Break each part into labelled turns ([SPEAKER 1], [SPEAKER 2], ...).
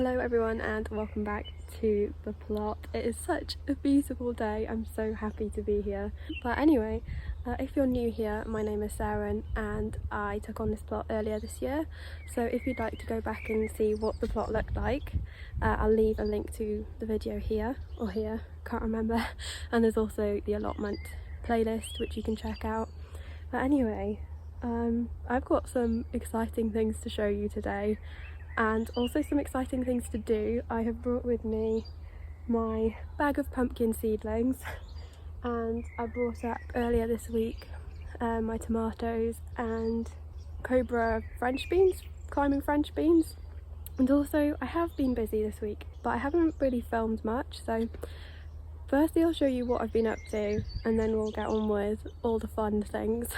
[SPEAKER 1] Hello everyone and welcome back to the plot. It is such a beautiful day. I'm so happy to be here. But anyway, if you're new here, my name is Sarah and I took on this plot earlier this year. So if you'd like to go back and see what the plot looked like, I'll leave a link to the video here or here, can't remember. And there's also the Allotment playlist which you can check out. But anyway, I've got some exciting things to show you today. And also some exciting things to do. I have brought with me my bag of pumpkin seedlings, and I brought up earlier this week my tomatoes and cobra French beans, climbing French beans. And also I have been busy this week, but I haven't really filmed much, so firstly I'll show you what I've been up to and then we'll get on with all the fun things.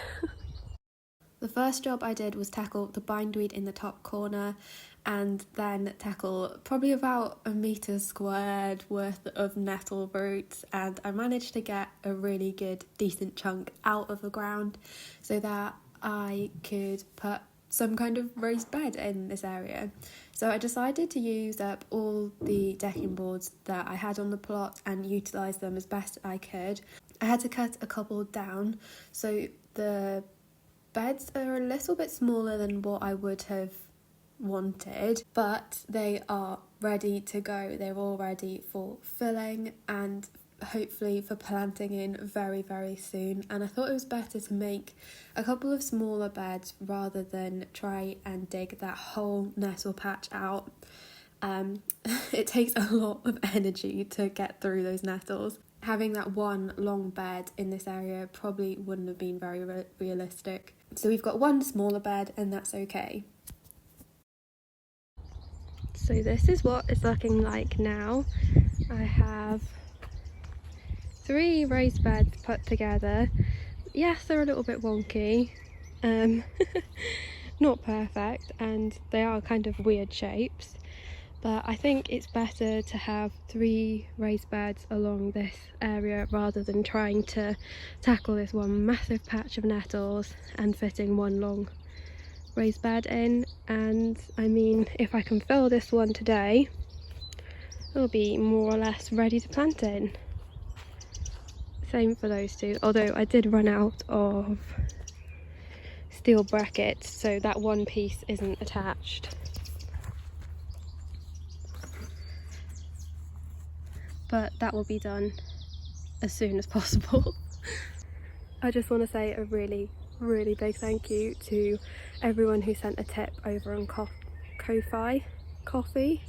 [SPEAKER 1] The first job I did was tackle the bindweed in the top corner and then tackle probably about a metre squared worth of nettle roots, and I managed to get a really good decent chunk out of the ground so that I could put some kind of raised bed in this area. So I decided to use up all the decking boards that I had on the plot and utilise them as best I could. I had to cut a couple down, so the beds are a little bit smaller than what I would have wanted, but they are ready to go. They're all ready for filling and hopefully for planting in very, very soon. And I thought it was better to make a couple of smaller beds rather than try and dig that whole nettle patch out. It takes a lot of energy to get through those nettles. Having that one long bed in this area probably wouldn't have been very realistic. So we've got one smaller bed and that's okay. So this is what it's looking like now. I have 3 raised beds put together. Yes, they're a little bit wonky, not perfect, and they are kind of weird shapes. But I think it's better to have 3 raised beds along this area rather than trying to tackle this one massive patch of nettles and fitting one long raised bed in. And I mean, if I can fill this one today, it'll be more or less ready to plant in. Same for those 2, although I did run out of steel brackets, so that one piece isn't attached. But that will be done as soon as possible. I just want to say a really big thank you to everyone who sent a tip over on Ko-fi coffee,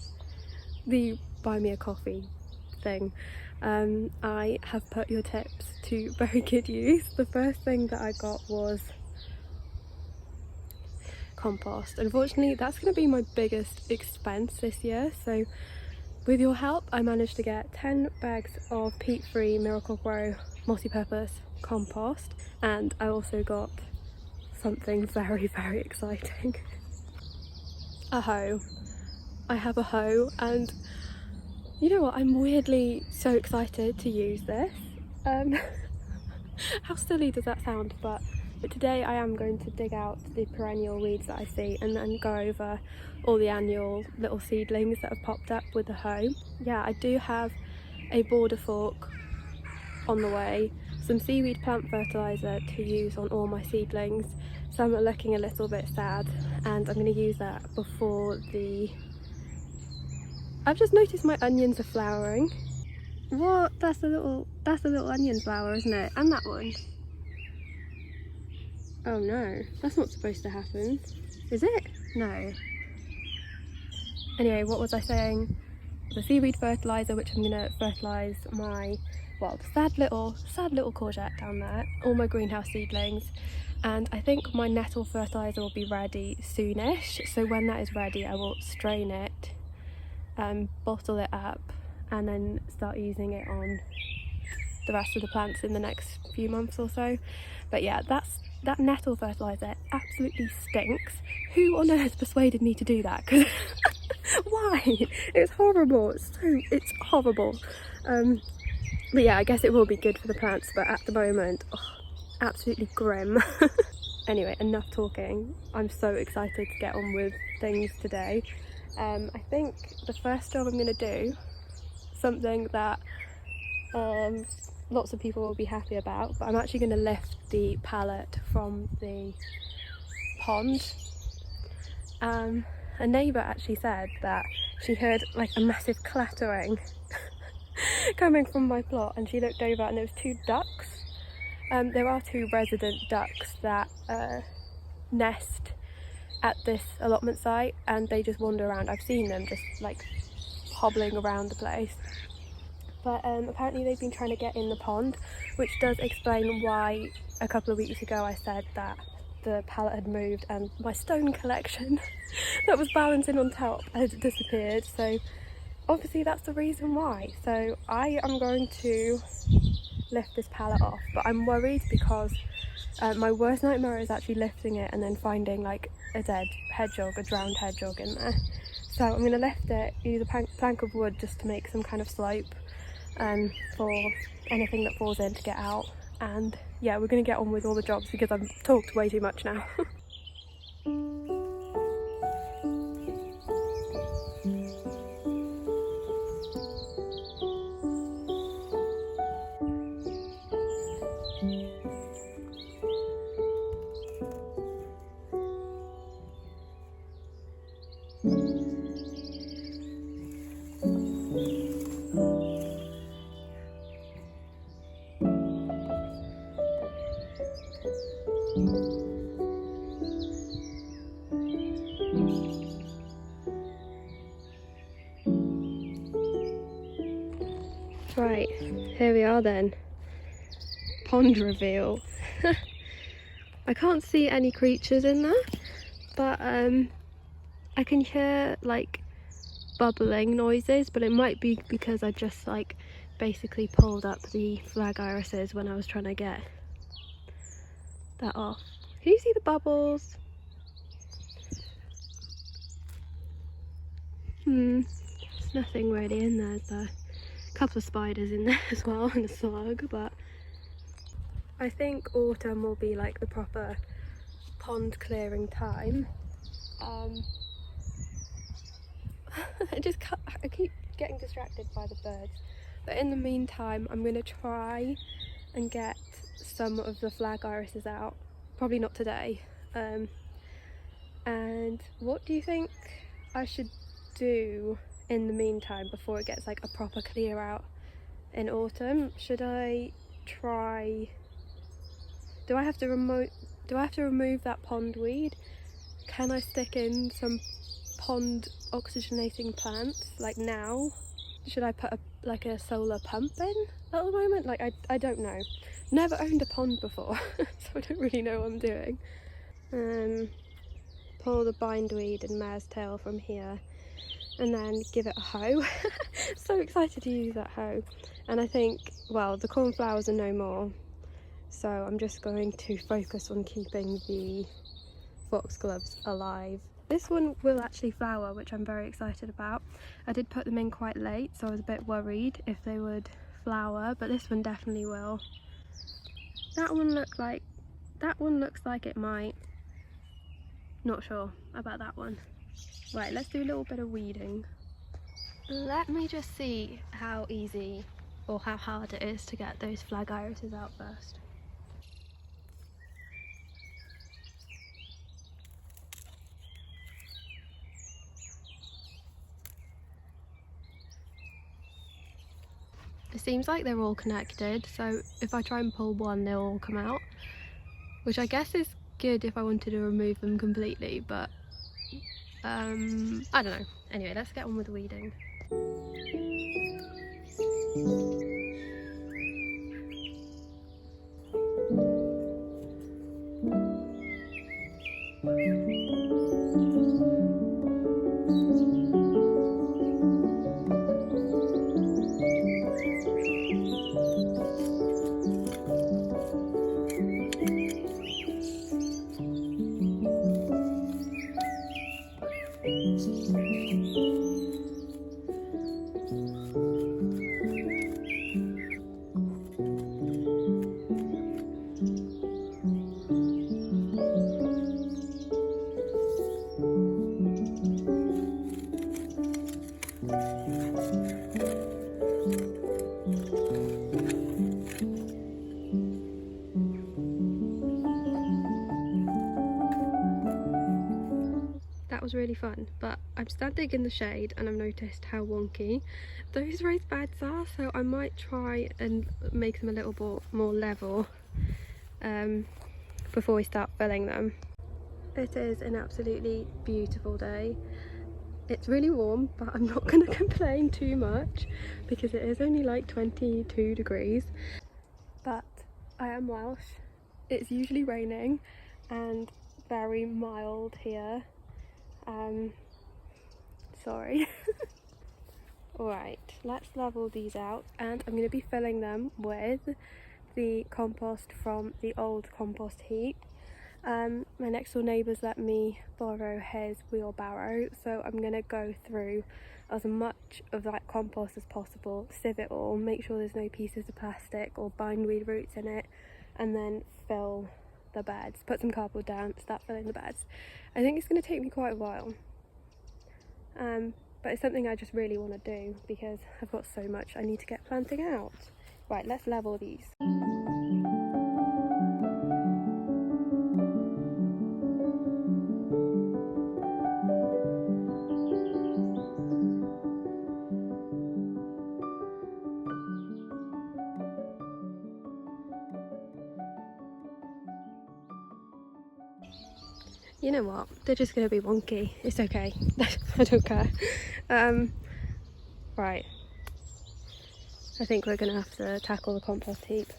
[SPEAKER 1] the buy me a coffee thing. I have put your tips to very good use. The first thing that I got was compost. Unfortunately, that's going to be my biggest expense this year, so with your help, I managed to get 10 bags of peat-free Miracle-Gro multi-purpose compost, and I also got something very exciting. A hoe. I have a hoe, and you know what, I'm weirdly so excited to use this. How silly does that sound, but today I am going to dig out the perennial weeds that I see and then go over all the annual little seedlings that have popped up with the hoe. Yeah, I do have a border fork on the way, some seaweed plant fertiliser to use on all my seedlings. Some are looking a little bit sad and I'm going to use that before the... I've just noticed my onions are flowering. What? That's a little onion flower, isn't it? And that one. Oh no, that's not supposed to happen. Is it? No. Anyway, what was I saying? The seaweed fertiliser, which I'm going to fertilise my, well, the sad little courgette down there, all my greenhouse seedlings. And I think my nettle fertiliser will be ready soonish. So when that is ready, I will strain it, bottle it up, and then start using it on the rest of the plants in the next few months or so. But yeah, that nettle fertiliser absolutely stinks. Who on earth persuaded me to do that? Why? It's horrible. It's horrible. But yeah, I guess it will be good for the plants, but at the moment, absolutely grim. Anyway, enough talking. I'm so excited to get on with things today. I think the first job I'm going to do, something that lots of people will be happy about, but I'm actually going to lift the pallet from the pond. A neighbour actually said that she heard like a massive clattering coming from my plot, and she looked over and there was 2 ducks. There are 2 resident ducks that nest at this allotment site, and they just wander around. I've seen them just like hobbling around the place. But apparently they've been trying to get in the pond, which does explain why a couple of weeks ago I said that the pallet had moved and my stone collection that was balancing on top had disappeared. So obviously that's the reason why. So I am going to lift this pallet off, but I'm worried because my worst nightmare is actually lifting it and then finding like a dead hedgehog, a drowned hedgehog in there. So I'm going to lift it, use a plank of wood just to make some kind of slope for anything that falls in to get out. And yeah, we're going to get on with all the jobs because I've talked way too much now. Right, here we are then. Pond reveal. I can't see any creatures in there, but I can hear like bubbling noises, but it might be because I just like basically pulled up the flag irises when I was trying to get that off. Can you see the bubbles? There's nothing really in there though. A couple of spiders in there as well and a slug, but I think autumn will be like the proper pond clearing time. I keep getting distracted by the birds, but in the meantime I'm going to try and get some of the flag irises out. Probably not today. And what do you think I should do in the meantime before it gets like a proper clear out in autumn? Should I try... Do I have to remove that pond weed? Can I stick in some pond oxygenating plants like now? Should I put a solar pump in at the moment? Like I don't know. Never owned a pond before, so I don't really know what I'm doing. Pull the bindweed and mare's tail from here and then give it a hoe. So excited to use that hoe. And I think, well, the cornflowers are no more, so I'm just going to focus on keeping the foxgloves alive. This one will actually flower, which I'm very excited about. I did put them in quite late, so I was a bit worried if they would flower, but this one definitely will. That one looks like it might. Not sure about that one. Right, let's do a little bit of weeding. Let me just see how easy or how hard it is to get those flag irises out first. It seems like they're all connected, so if I try and pull one, they'll all come out, which I guess is good if I wanted to remove them completely, but I don't know. Anyway, let's get on with weeding. That was really fun, but I'm standing in the shade and I've noticed how wonky those raised beds are, so I might try and make them a little bit more level before we start filling them. It is an absolutely beautiful day. It's really warm, but I'm not going to complain too much because it is only like 22 degrees. But I am Welsh. It's usually raining and very mild here. Sorry. Alright, let's level these out, and I'm going to be filling them with the compost from the old compost heap. My next door neighbour's let me borrow his wheelbarrow, so I'm going to go through as much of that compost as possible, sieve it all, make sure there's no pieces of plastic or bindweed roots in it, and then fill the beds. Put some cardboard down, start filling the beds. I think it's going to take me quite a while, but it's something I just really want to do because I've got so much I need to get planting out. Right, let's level these. You know what, they're just going to be wonky, it's okay. I don't care. Right, I think we're going to have to tackle the compost heap.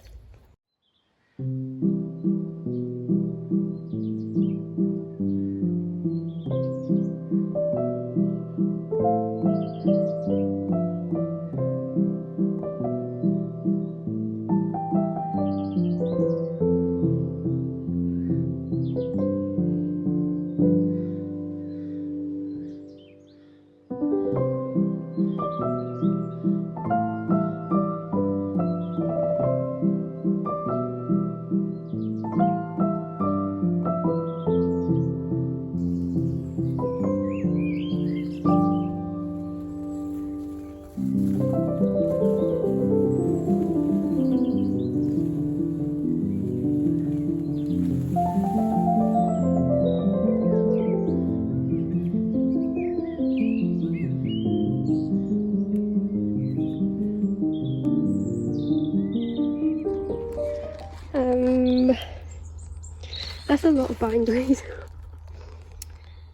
[SPEAKER 1] That's a lot of bindweed.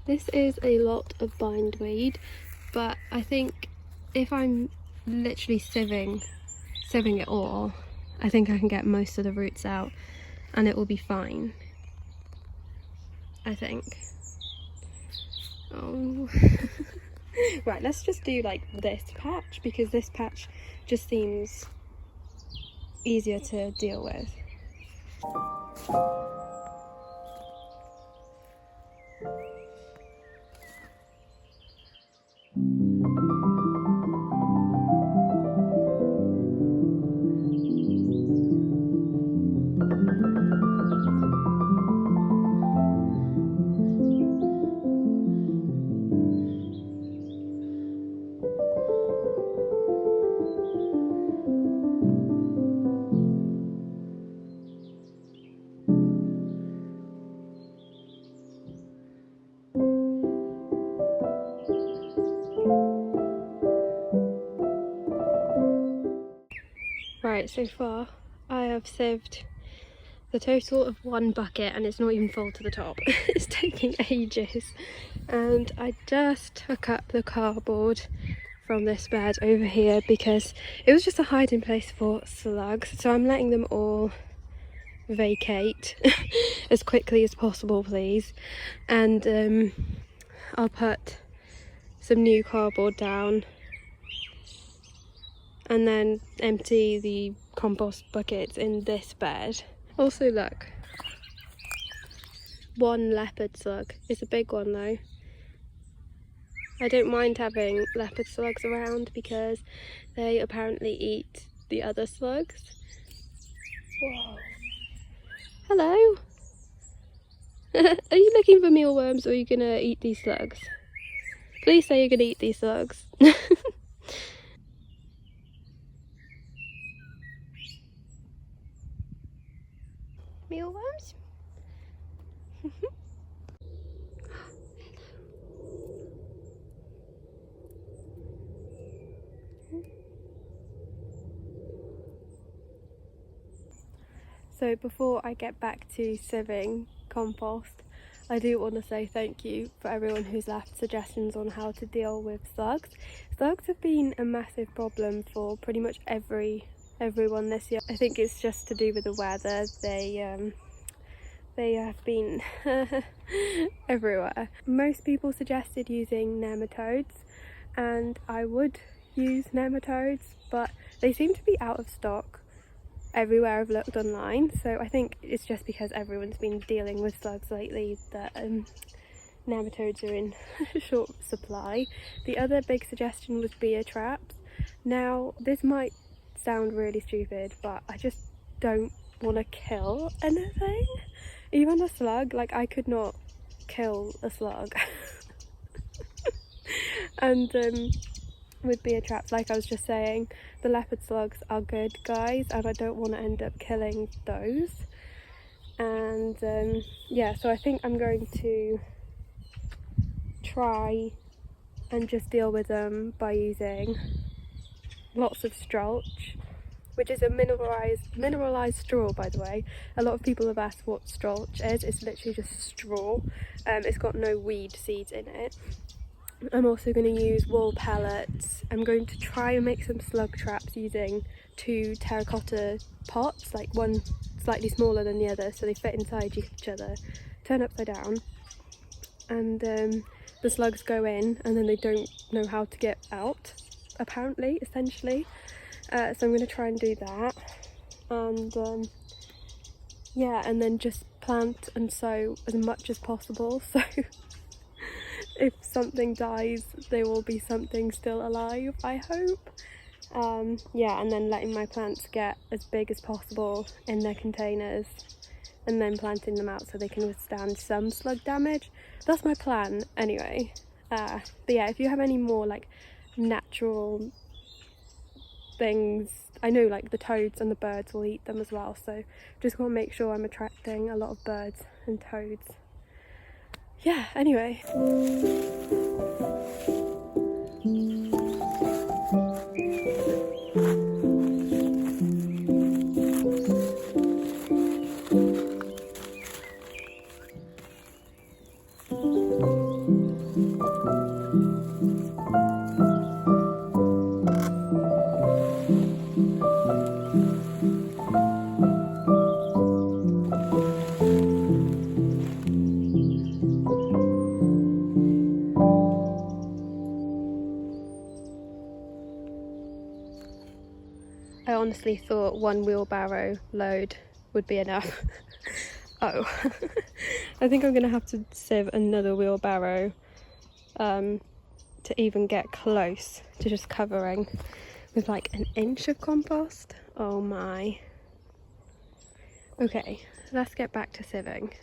[SPEAKER 1] This is a lot of bindweed, but I think if I'm literally sieving it all, I think I can get most of the roots out and it will be fine, I think. Oh. Right, let's just do like this patch because this patch just seems easier to deal with. Right, so far I have sieved the total of 1 bucket and it's not even full to the top. It's taking ages. And I just took up the cardboard from this bed over here because it was just a hiding place for slugs. So I'm letting them all vacate as quickly as possible, please. And I'll put some new cardboard down and then empty the compost buckets in this bed. Also look, 1 leopard slug. It's a big one though. I don't mind having leopard slugs around because they apparently eat the other slugs. Whoa. Hello? Are you looking for mealworms or are you gonna eat these slugs? Please say you're gonna eat these slugs. So before I get back to sieving compost, I do want to say thank you for everyone who's left suggestions on how to deal with slugs. Slugs have been a massive problem for pretty much everyone this year. I think it's just to do with the weather. They have been everywhere. Most people suggested using nematodes, and I would use nematodes, but they seem to be out of stock everywhere I've looked online, so I think it's just because everyone's been dealing with slugs lately that nematodes are in short supply. The other big suggestion was beer traps. Now, this might sound really stupid, but I just don't want to kill anything. Even a slug, like I could not kill a slug. And with beer traps, like I was just saying, the leopard slugs are good guys, and I don't want to end up killing those. And yeah, so I think I'm going to try and just deal with them by using lots of strolch, which is a mineralized straw, by the way. A lot of people have asked what strolch is. It's literally just straw. It's got no weed seeds in it. I'm also going to use wool pellets. I'm going to try and make some slug traps using 2 terracotta pots, like one slightly smaller than the other, so they fit inside each other, turn upside down, and the slugs go in and then they don't know how to get out, apparently, essentially. So I'm going to try and do that, and yeah, and then just plant and sow as much as possible, so if something dies, there will be something still alive, I hope. Yeah, and then letting my plants get as big as possible in their containers, and then planting them out so they can withstand some slug damage. That's my plan anyway. But yeah, if you have any more like natural things, I know like the toads and the birds will eat them as well, so just want to make sure I'm attracting a lot of birds and toads. Yeah, anyway. I honestly thought 1 wheelbarrow load would be enough. Oh, I think I'm gonna have to sieve another wheelbarrow to even get close to just covering with like 1 inch of compost. Oh my. Okay, let's get back to sieving.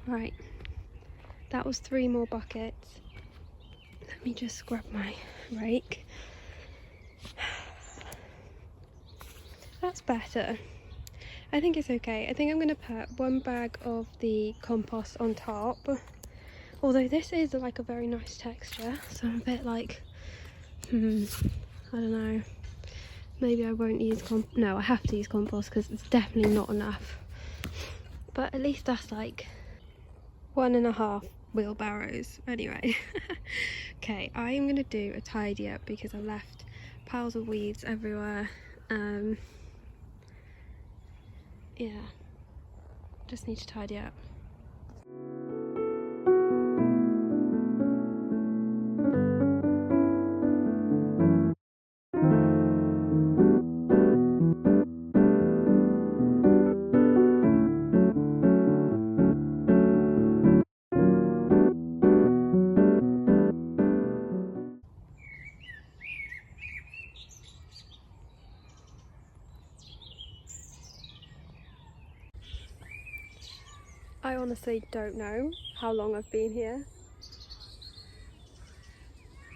[SPEAKER 1] Right, that was 3 more buckets. Let me just grab my rake. That's better. I think it's okay. I think I'm going to put 1 bag of the compost on top. Although this is like a very nice texture, so I'm a bit like, I don't know. Maybe I won't use no, I have to use compost because it's definitely not enough. But at least that's like 1.5 wheelbarrows. Anyway. Okay, I am going to do a tidy up because I've left piles of weeds everywhere. Yeah, just need to tidy up. I honestly don't know how long I've been here.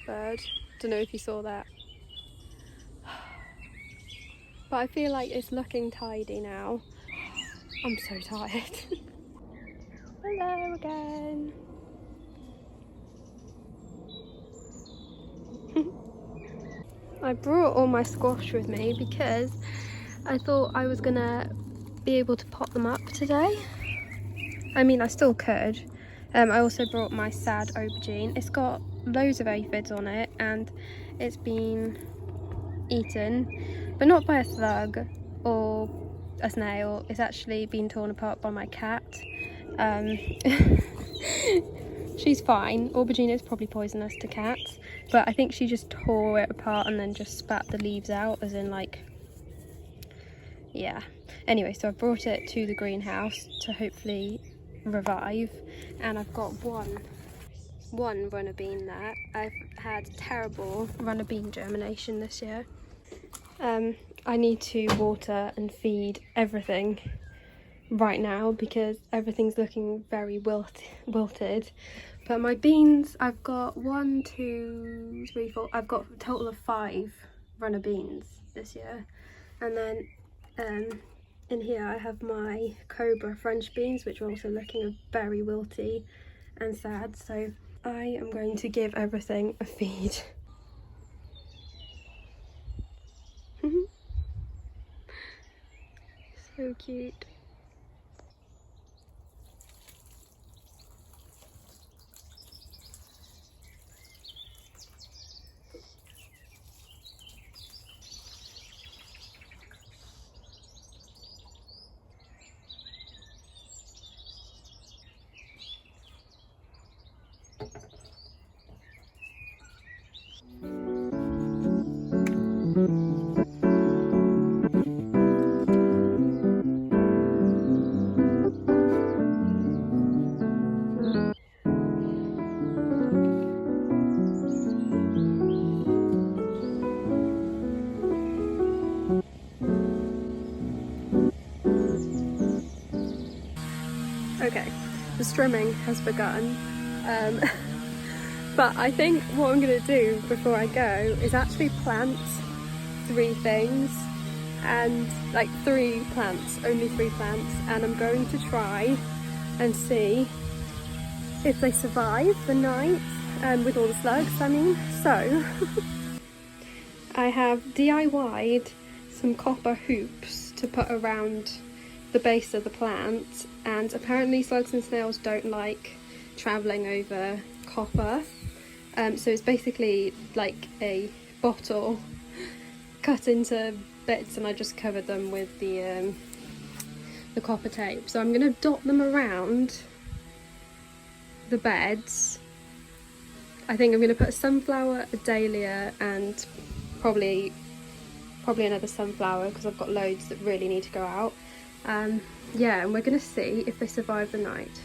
[SPEAKER 1] Bird, don't know if you saw that. but I feel like it's looking tidy now. I'm so tired. Hello again. I brought all my squash with me because I thought I was gonna be able to pot them up today. I mean, I still could. I also brought my sad aubergine. It's got loads of aphids on it and it's been eaten, but not by a slug or a snail. It's actually been torn apart by my cat. She's fine. Aubergine is probably poisonous to cats, but I think she just tore it apart and then just spat the leaves out, as in like, yeah. Anyway, so I brought it to the greenhouse to hopefully revive, and I've got one runner bean there. I've had terrible runner bean germination this year. I need to water and feed everything right now because everything's looking very wilted. But my beans, I've got 1, 2, 3, 4, I've got a total of 5 runner beans this year. And then in here I have my Cobra French beans, which are also looking very wilty and sad. So I am going to give everything a feed. So cute. Okay, the strimming has begun, but I think what I'm going to do before I go is actually plant 3 things, and like 3 plants, only 3 plants, and I'm going to try and see if they survive the night, with all the slugs, I mean. So I have DIY'd some copper hoops to put around the base of the plant, and apparently slugs and snails don't like travelling over copper, so it's basically like a bottle cut into bits, and I just covered them with the copper tape. So I'm going to dot them around the beds. I think I'm going to put a sunflower, a dahlia, and probably another sunflower because I've got loads that really need to go out. Yeah, and we're going to see if they survive the night.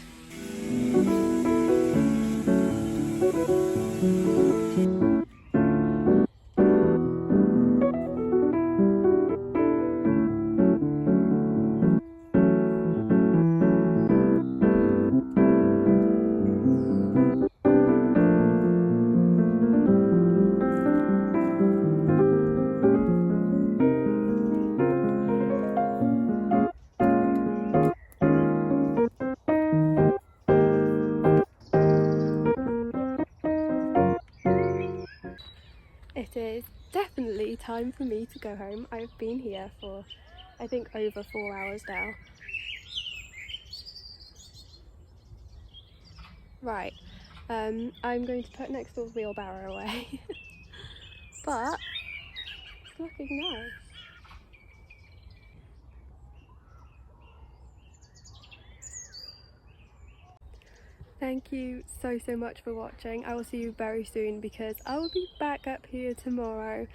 [SPEAKER 1] It is definitely time for me to go home. I've been here for, I think, over 4 hours now. Right, I'm going to put next door's wheelbarrow away, but it's looking nice. Thank you so much for watching. I will see you very soon because I will be back up here tomorrow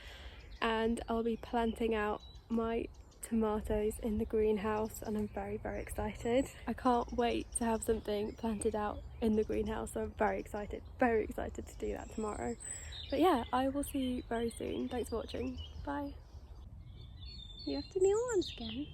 [SPEAKER 1] and I'll be planting out my tomatoes in the greenhouse, and I'm very excited. I can't wait to have something planted out in the greenhouse, so I'm very excited to do that tomorrow. But yeah, I will see you very soon. Thanks for watching. Bye. You have to kneel once again.